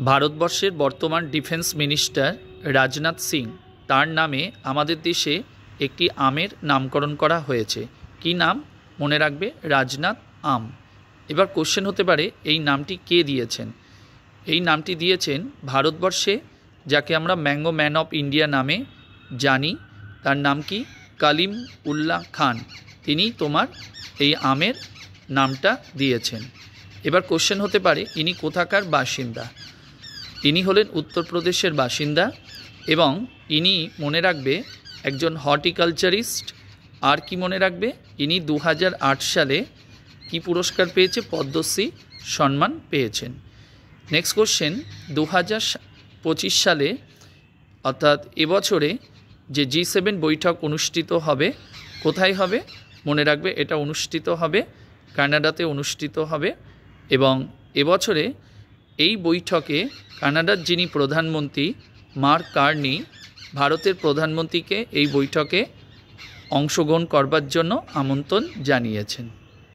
ভারতবর্ষের বর্তমান defence minister Rajnath Singh তার নামে আমাদের দেশে একটি আমের নামকরণ করা হয়েছে। কি নাম? মনে রাখবে, রাজনাথ আম। এবার কোশ্চেন হতে পারে এই নামটি কে দিয়েছেন? এই নামটি দিয়েছেন ভারতবর্ষে যাকে আমরা ম্যাঙ্গো ম্যান অফ ইন্ডিয়া নামে জানি, তার নাম কি? কালিম উল্লাহ খান। তিনি তোমার এই আমের নামটা দিয়েছেন। এবার কোশ্চেন হতে পারে ইনি কোথাকার বাসিন্দা? ইনি হলেন উত্তরপ্রদেশের বাসিন্দা এবং ইনি মনে রাখবে একজন হর্টিকালচারিস্ট। আর কি মনে রাখবে, ইনি 2008 সালে কি পুরস্কার পেয়েছে? পদ্মশ্রী সম্মান পেয়েছেন। নেক্সট কোশ্চেন, 2025 সালে অর্থাৎ এবছরে যে G7 বৈঠক অনুষ্ঠিত হবে, কোথায় হবে? মনে রাখবে এটা অনুষ্ঠিত হবে কানাডাতে অনুষ্ঠিত হবে। এবং এবছরে এই বৈঠকে কানাডার যিনি প্রধানমন্ত্রী মার্ক কার্নি ভারতের প্রধানমন্ত্রীকে এই বৈঠকে অংশগ্রহণ করবার জন্য আমন্ত্রণ জানিয়েছেন।